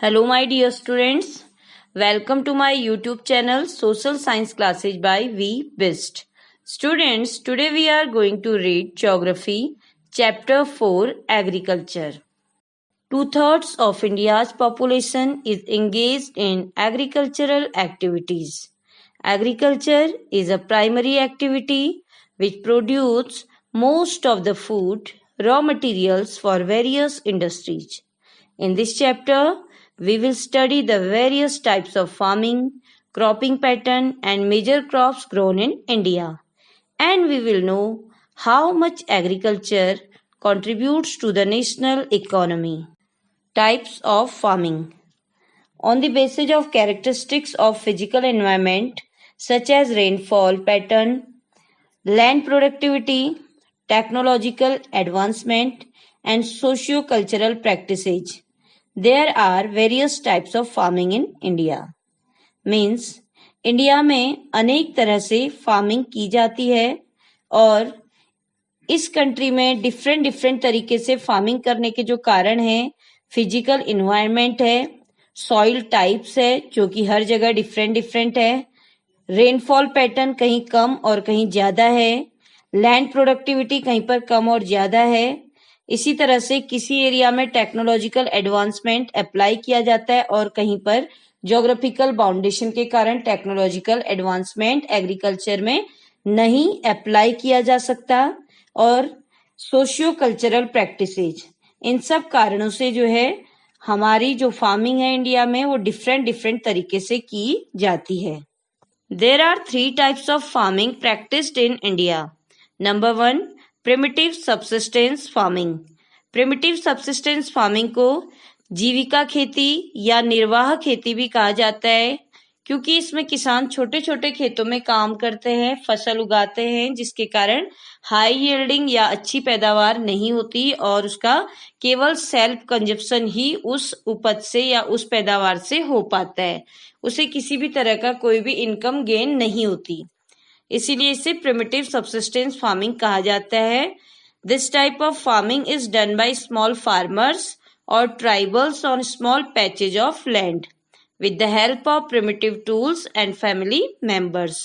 Hello, my dear students. Welcome to my YouTube channel Social Science Classes by V. Best. Students, today we are going to read Geography, Chapter 4 Agriculture. Two-thirds of India's population is engaged in agricultural activities. Agriculture is a primary activity which produces most of the food, raw materials for various industries. In this chapter, we will study the various types of farming, cropping pattern and major crops grown in India. And we will know how much agriculture contributes to the national economy. Types of farming. On the basis of characteristics of physical environment such as rainfall pattern, land productivity, technological advancement and socio-cultural practices, there are various types of farming in India. Means India में अनेक तरह से farming की जाती है और इस country में डिफरेंट तरीके से फार्मिंग करने के जो कारण है, फिजिकल इन्वायरमेंट है, सॉइल टाइप्स है जो कि हर जगह डिफरेंट है, रेनफॉल पैटर्न कहीं कम और कहीं ज्यादा है, लैंड प्रोडक्टिविटी कहीं पर कम और ज्यादा है, इसी तरह से किसी एरिया में टेक्नोलॉजिकल एडवांसमेंट अप्लाई किया जाता है और कहीं पर ज्योग्राफिकल बाउंडेशन के कारण टेक्नोलॉजिकल एडवांसमेंट एग्रीकल्चर में नहीं अप्लाई किया जा सकता, और सोशियो कल्चरल प्रैक्टिसेज, इन सब कारणों से जो है हमारी जो फार्मिंग है इंडिया में वो डिफरेंट तरीके से की जाती है. There are 3 types of farming practised in India. Number 1, primitive subsistence farming. Primitive subsistence farming को जीविका खेती या निर्वाह खेती भी कहा जाता है, क्योंकि इसमें किसान छोटे छोटे खेतों में काम करते हैं, फसल उगाते हैं, जिसके कारण हाई यील्डिंग या अच्छी पैदावार नहीं होती और उसका केवल सेल्फ कंजप्शन ही उस उपज से या उस पैदावार से हो पाता है. उसे किसी भी तरह का कोई भी इनकम गेन नहीं होती, इसीलिए इसे प्रिमिटिव सबसिस्टेंस फार्मिंग कहा जाता है. This type of farming is done by small farmers और tribals on small patches of land with the help of primitive tools and family members.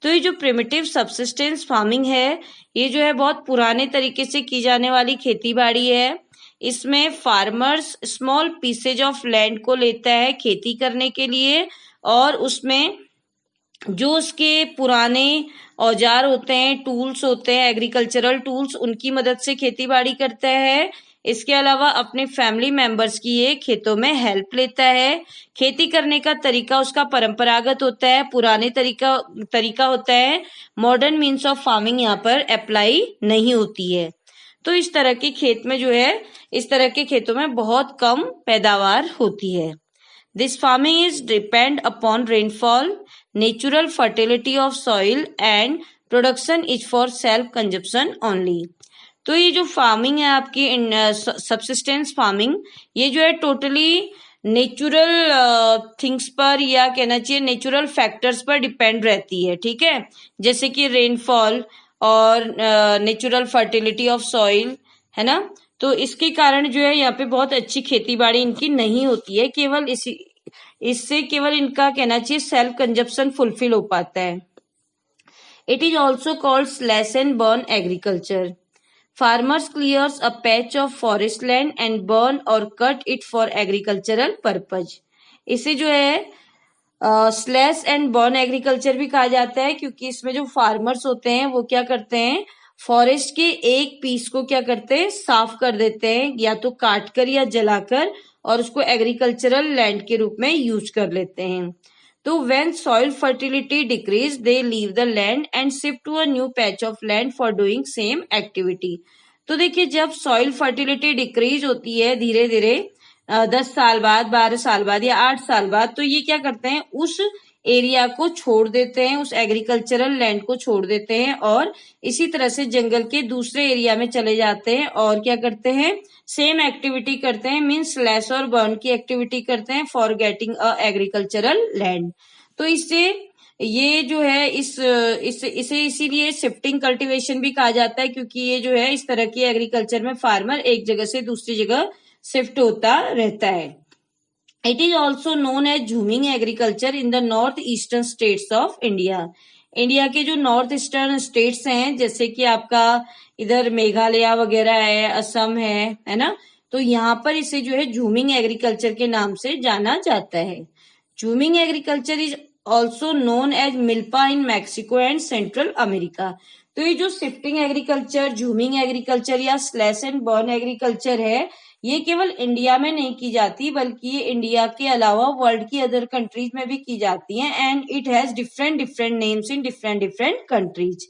तो ये जो प्रिमिटिव सबसिस्टेंस फार्मिंग है, ये जो है बहुत पुराने तरीके से की जाने वाली खेती बाड़ी है. इसमें farmers small pieces of land को लेता है खेती करने के लिए और उसमें जो उसके पुराने औजार होते हैं, टूल्स होते हैं, एग्रीकल्चरल टूल्स, उनकी मदद से खेती बाड़ी करता है. इसके अलावा अपने फैमिली मेंबर्स की ये खेतों में हेल्प लेता है. खेती करने का तरीका उसका परंपरागत होता है, पुराने तरीका होता है. मॉडर्न मीन्स ऑफ फार्मिंग यहाँ पर अप्लाई नहीं होती है. तो इस तरह के खेत में जो है, इस तरह के खेतों में बहुत कम पैदावार होती है. This farming is depend upon rainfall, natural fertility of soil and production is for self consumption only. तो ये जो फार्मिंग है आपकी सबसिस्टेंस फार्मिंग, ये जो है टोटली नेचुरल थिंग्स पर या कहना चाहिए नेचुरल फैक्टर्स पर डिपेंड रहती है. ठीक है, जैसे कि रेनफॉल और नेचुरल फर्टिलिटी ऑफ सॉइल, है ना. तो इसके कारण जो है यहाँ पे बहुत अच्छी खेती बाड़ी इनकी नहीं होती है, केवल इससे केवल इनका कहना चाहिए सेल्फ कंजप्शन फुलफिल हो पाता है. It is also called slash and burn agriculture. Farmers clears a patch of forest land and burn or cut it for agricultural purpose. इसे जो है स्लैश एंड बर्न एग्रीकल्चर भी कहा जाता है, क्योंकि इसमें जो फार्मर्स होते हैं वो क्या करते हैं, फॉरेस्ट के एक पीस को क्या करते हैं, साफ कर देते हैं, या तो काट कर या जलाकर, और उसको एग्रीकल्चरल लैंड के रूप में यूज कर लेते हैं. तो when soil fertility decrease, they leave the land and shift to a new patch of land for doing same activity. तो देखिए, जब सॉइल फर्टिलिटी डिक्रीज होती है धीरे धीरे 10 साल बाद, 12 साल बाद या 8 साल बाद, तो ये क्या करते हैं, उस एरिया को छोड़ देते हैं, उस एग्रीकल्चरल लैंड को छोड़ देते हैं और इसी तरह से जंगल के दूसरे एरिया में चले जाते हैं और क्या करते हैं, सेम एक्टिविटी करते हैं, मीन्स स्लैश और बर्न की एक्टिविटी करते हैं for getting a agricultural land. तो इससे ये जो है इसे इसीलिए शिफ्टिंग कल्टीवेशन भी कहा जाता है, क्योंकि ये जो है इस तरह की एग्रीकल्चर में फार्मर एक जगह से दूसरी जगह शिफ्ट होता रहता है. It is also known as jhuming agriculture in the north eastern states of India. India के जो नॉर्थ ईस्टर्न स्टेट्स हैं, जैसे कि आपका इधर मेघालय वगैरह है, असम है ना, तो यहाँ पर इसे जो है झूमिंग एग्रीकल्चर के नाम से जाना जाता है। Jhuming agriculture is also known as milpa in Mexico and Central America. तो ये जो शिफ्टिंग एग्रीकल्चर, झूमिंग एग्रीकल्चर या स्लैश एंड बर्न एग्रीकल्चर है, ये केवल इंडिया में नहीं की जाती, बल्कि ये इंडिया के अलावा वर्ल्ड की अदर कंट्रीज में भी की जाती हैं, and it has different different names in different different countries.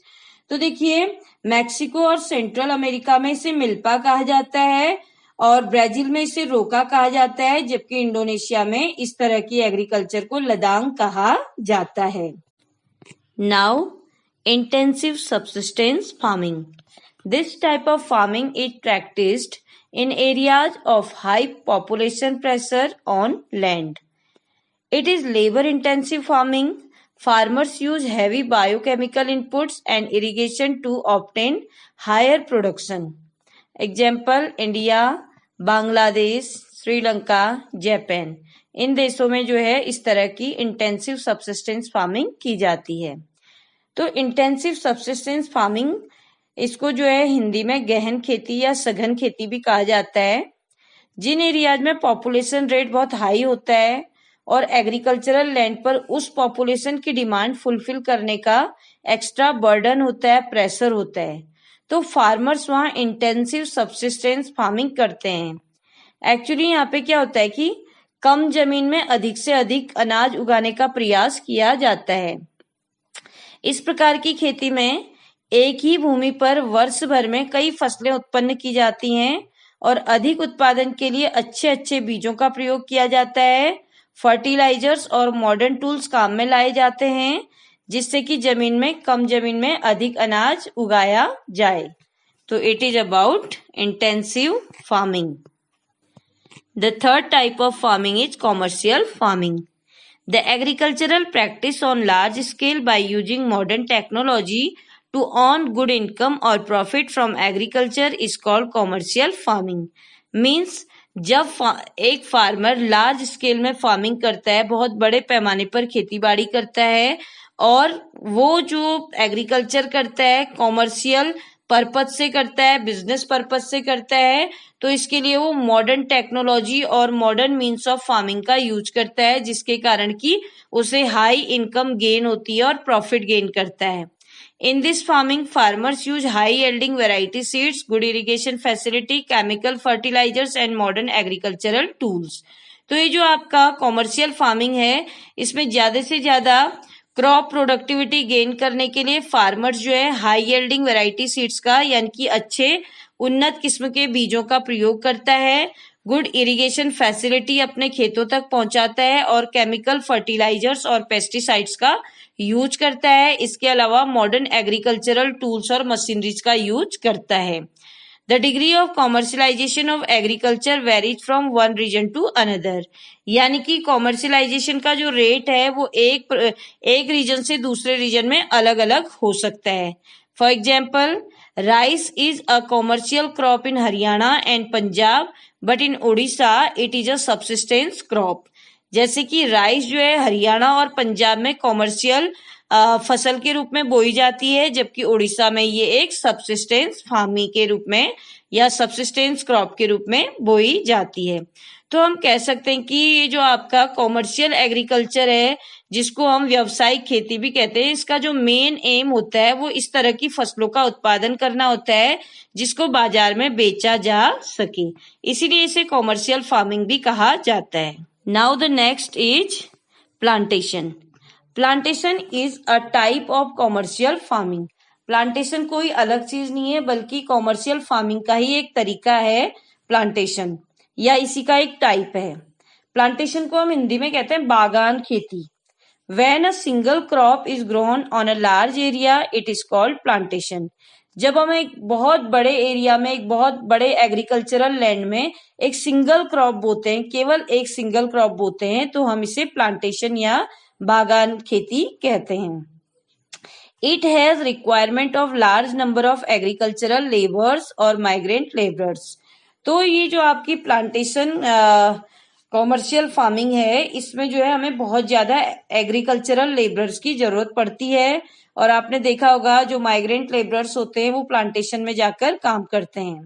तो देखिए, मैक्सिको और सेंट्रल अमेरिका में इसे मिल्पा कहा जाता है, और ब्राजील में इसे रोका कहा जाता है, जबकि इंडोनेशिया में इस तरह की एग्रीकल्चर को लदांग कहा जाता है। Now, intensive subsistence farming. This type of farming is practised in areas of high population pressure on land. It is labor-intensive farming. Farmers use heavy biochemical inputs and irrigation to obtain higher production. Example, India, Bangladesh, Sri Lanka, Japan. इन देशों में जो है इस तरह की intensive subsistence farming की जाती है। तो इंटेंसिव सब्सिस्टेंस फार्मिंग, इसको जो है हिंदी में गहन खेती या सघन खेती भी कहा जाता है। जिन एरियाज में पॉपुलेशन रेट बहुत हाई होता है और एग्रीकल्चरल लैंड पर उस पॉपुलेशन की डिमांड फुलफिल करने का एक्स्ट्रा बर्डन होता है, प्रेशर होता है, तो फार्मर्स वहां इंटेंसिव सब्सिस्टेंस फार्मिंग करते हैं। एक्चुअली यहाँ पे क्या होता है कि कम जमीन में अधिक से अधिक अनाज उगाने का प्रयास किया जाता है। इस प्रकार की खेती में एक ही भूमि पर वर्ष भर में कई फसलें उत्पन्न की जाती हैं और अधिक उत्पादन के लिए अच्छे अच्छे बीजों का प्रयोग किया जाता है। फर्टिलाइजर्स और मॉडर्न टूल्स काम में लाए जाते हैं, जिससे कि जमीन में कम जमीन में अधिक अनाज उगाया जाए। तो it is about intensive farming. The third type of farming is commercial farming. The agricultural practice on large scale by using modern technology to earn good income or profit from agriculture is called commercial farming. Means जब एक farmer large scale में farming करता है, बहुत बड़े पैमाने पर खेती बाड़ी करता है, और वो जो एग्रीकल्चर करता है कॉमर्शियल पर्पज से करता है, बिजनेस पर्पज से करता है, तो इसके लिए वो मॉडर्न टेक्नोलॉजी और मॉडर्न मीन्स ऑफ फार्मिंग का यूज करता है, जिसके कारण कि उसे हाई इनकम गेन होती है और प्रॉफिट गेन करता है। In this farming, farmers use high-yielding variety seeds, good irrigation facility, chemical fertilizers and modern agricultural tools. तो ये जो आपका कॉमर्शियल फार्मिंग है, इसमें ज्यादा से ज्यादा क्रॉप प्रोडक्टिविटी गेन करने के लिए फार्मर्स जो है हाई यील्डिंग वैरायटी सीड्स का, यानी कि अच्छे उन्नत किस्म के बीजों का प्रयोग करता है, गुड इरिगेशन फैसिलिटी अपने खेतों तक पहुंचाता है, और केमिकल फर्टिलाइजर्स और पेस्टिसाइड्स का यूज करता है। इसके अलावा मॉडर्न एग्रीकल्चरल टूल्स और मशीनरीज का यूज करता है। The degree of commercialisation of agriculture varies from one region to another, यानी कि कॉमर्शियलाइजेशन का जो रेट है वो एक रीजन से दूसरे रीजन में अलग अलग हो सकता है। For example, rice is a commercial crop in Haryana and Punjab, but in Odisha it is a subsistence crop. जैसे कि राइस जो है हरियाणा और पंजाब में कॉमर्शियल फसल के रूप में बोई जाती है, जबकि उड़ीसा में ये एक सबसिस्टेंस फार्मिंग के रूप में या सबसिस्टेंस क्रॉप के रूप में बोई जाती है। तो हम कह सकते हैं कि ये जो आपका कॉमर्शियल एग्रीकल्चर है, जिसको हम व्यावसायिक खेती भी कहते हैं, इसका जो मेन एम होता है वो इस तरह की फसलों का उत्पादन करना होता है जिसको बाजार में बेचा जा सके, इसीलिए इसे कॉमर्शियल फार्मिंग भी कहा जाता है। Now the next is plantation. Plantation is a type of commercial farming. Plantation कोई अलग चीज नहीं है, बल्कि कॉमर्शियल फार्मिंग का ही एक तरीका है प्लांटेशन, या इसी का एक टाइप है। प्लांटेशन को हम हिंदी में कहते हैं बागान खेती। When a single crop is grown on a large area, it is called plantation. जब हम एक बहुत बड़े एरिया में, एक बहुत बड़े एग्रीकल्चरल लैंड में एक सिंगल क्रॉप बोते हैं, केवल एक सिंगल क्रॉप बोते हैं, तो हम इसे प्लांटेशन या बागान खेती कहते हैं। It has requirement of large number of agricultural laborers और migrant laborers. तो ये जो आपकी प्लांटेशन कॉमर्शियल फार्मिंग है, इसमें जो है हमें बहुत ज्यादा एग्रीकल्चरल लेबरर्स की जरूरत पड़ती है। और आपने देखा होगा जो माइग्रेंट लेबरर्स होते हैं वो प्लांटेशन में जाकर काम करते हैं।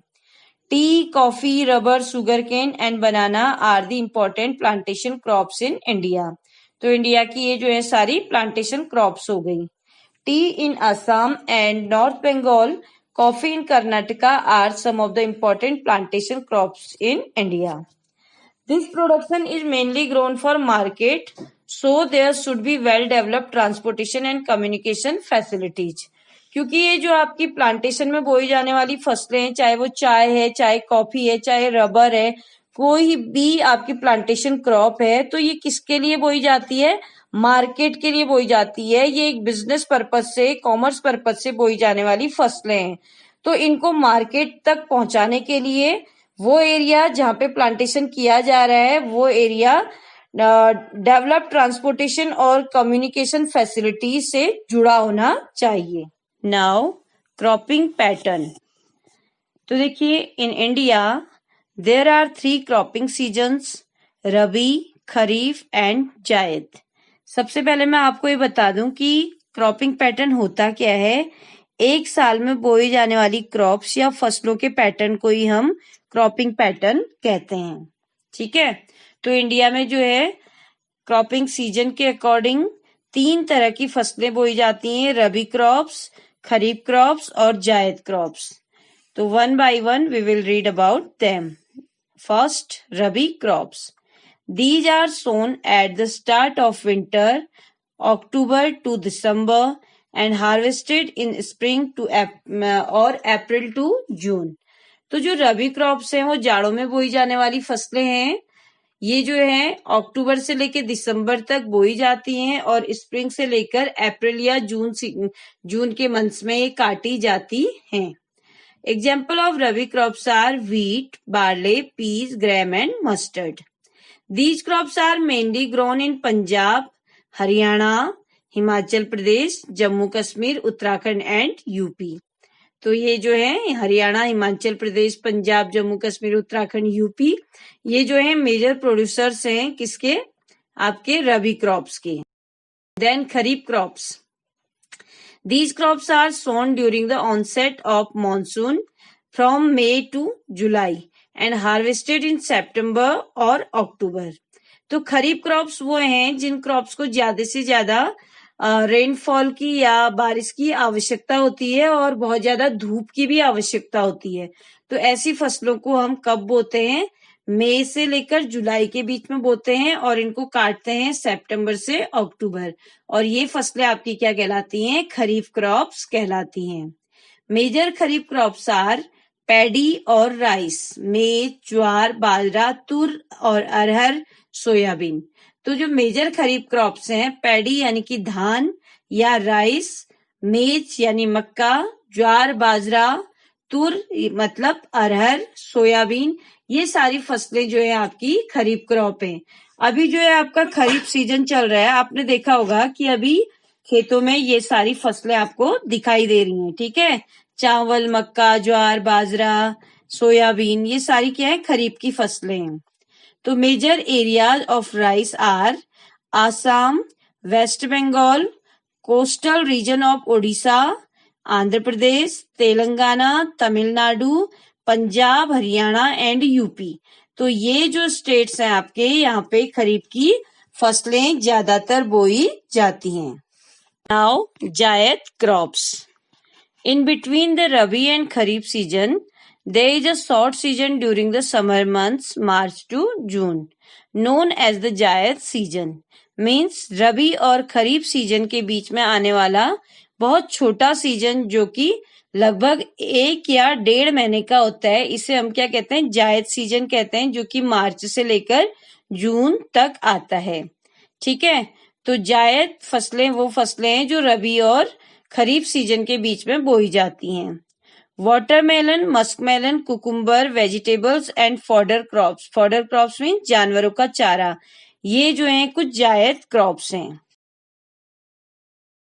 Tea, coffee, rubber, sugar cane and banana are the important plantation crops in India. तो इंडिया की ये जो है सारी प्लांटेशन क्रॉप्स हो गई। Tea in Assam and north Bengal, coffee in Karnataka are some of the important plantation crops in India. This production is mainly grown for market, so there should be well-developed transportation and communication facilities. क्योंकि ये जो आपकी plantation में बोई जाने वाली फसलें हैं, चाहे वो चाय है, चाहे कॉफी है, चाहे रबर है, कोई भी आपकी प्लांटेशन क्रॉप है, तो ये किसके लिए बोई जाती है? मार्केट के लिए बोई जाती है। ये एक बिजनेस पर्पज से, कॉमर्स पर्पज से बोई जाने वाली फसलें हैं। तो इनको मार्केट तक पहुंचाने के लिए वो एरिया जहां पे प्लांटेशन किया जा रहा है वो एरिया डेवलप ट्रांसपोर्टेशन और कम्युनिकेशन फैसिलिटी से जुड़ा होना चाहिए। Now cropping pattern. तो देखिए in India there are 3 cropping seasons, rabi, kharif and zaid. सबसे पहले मैं आपको ये बता दूं कि क्रॉपिंग पैटर्न होता क्या है। एक साल में बोई जाने वाली क्रॉप्स या फसलों के पैटर्न को ही हम क्रॉपिंग पैटर्न कहते हैं। ठीक है, तो इंडिया में जो है क्रॉपिंग सीजन के अकॉर्डिंग 3 तरह की फसलें बोई जाती हैं, रबी क्रॉप्स, खरीफ क्रॉप्स और जायद क्रॉप्स। तो one by one we will read about them. First, rabi crops. These are sown at the start of winter, October to December, and harvested in spring to or April to June. तो जो रबी crops हैं वो जाड़ों में बोई जाने वाली फसलें हैं। ये जो है अक्टूबर से लेकर दिसंबर तक बोई जाती हैं और स्प्रिंग से लेकर अप्रैल या जून के मंथ्स में ये काटी जाती हैं। Example of rabi crops are wheat, barley, peas, gram and mustard. These crops are mainly grown in Punjab, Haryana, Himachal Pradesh, Jammu Kashmir, Uttarakhand and UP. तो ये जो है हरियाणा, हिमाचल प्रदेश, पंजाब, जम्मू कश्मीर, उत्तराखंड, यूपी, ये जो है मेजर प्रोड्यूसर्स हैं किसके? आपके रबी क्रॉप्स के। Then kharif crops. These crops are sown during the onset of monsoon from May to July and harvested in September और अक्टूबर। तो खरीफ क्रॉप्स वो हैं जिन क्रॉप्स को ज्यादा से ज्यादा रेनफॉल की या बारिश की आवश्यकता होती है और बहुत ज्यादा धूप की भी आवश्यकता होती है। तो ऐसी फसलों को हम कब बोते हैं? मई से लेकर जुलाई के बीच में बोते हैं और इनको काटते हैं सितंबर से अक्टूबर। और ये फसलें आपकी क्या कहलाती हैं? खरीफ क्रॉप्स कहलाती हैं। Major kharif crops are paddy और राइस, मेज, ज्वार, बाजरा, तुर और अरहर, सोयाबीन। तो जो मेजर खरीफ क्रॉप्स हैं, पैडी यानी कि धान या राइस, मेज यानी मक्का, ज्वार, बाजरा, तुर मतलब अरहर, सोयाबीन, ये सारी फसलें जो है आपकी खरीफ क्रॉप है। अभी जो है आपका खरीफ सीजन चल रहा है, आपने देखा होगा कि अभी खेतों में ये सारी फसलें आपको दिखाई दे रही हैं। ठीक है, चावल, मक्का, ज्वार, बाजरा, सोयाबीन, ये सारी क्या है? खरीफ की फसलें हैं। तो major areas of rice are Assam, West Bengal, coastal region of Odisha, Andhra Pradesh, Telangana, Tamil Nadu, Punjab, Haryana and UP. तो ये जो स्टेट्स हैं आपके, यहाँ पे खरीफ की फसलें ज्यादातर बोई जाती हैं। नाउ जायद crops. In between the Rabi and Kharif season, there is a short season during the summer months, March to June, known as the Jayad season. Means रबी और खरीफ सीजन के बीच में आने वाला बहुत छोटा सीजन जो कि लगभग 1 या 1.5 महीने का होता है, इसे हम क्या कहते हैं? जायद सीजन कहते हैं, जो कि मार्च से लेकर जून तक आता है। ठीक है, तो जायद फसलें वो फसलें हैं जो रबी और खरीफ सीजन के बीच में बोई जाती हैं। Watermelon, muskmelon, cucumber, vegetables and fodder crops. Fodder crops mean जानवरों का चारा। ये जो हैं कुछ जायद क्रॉप्स हैं।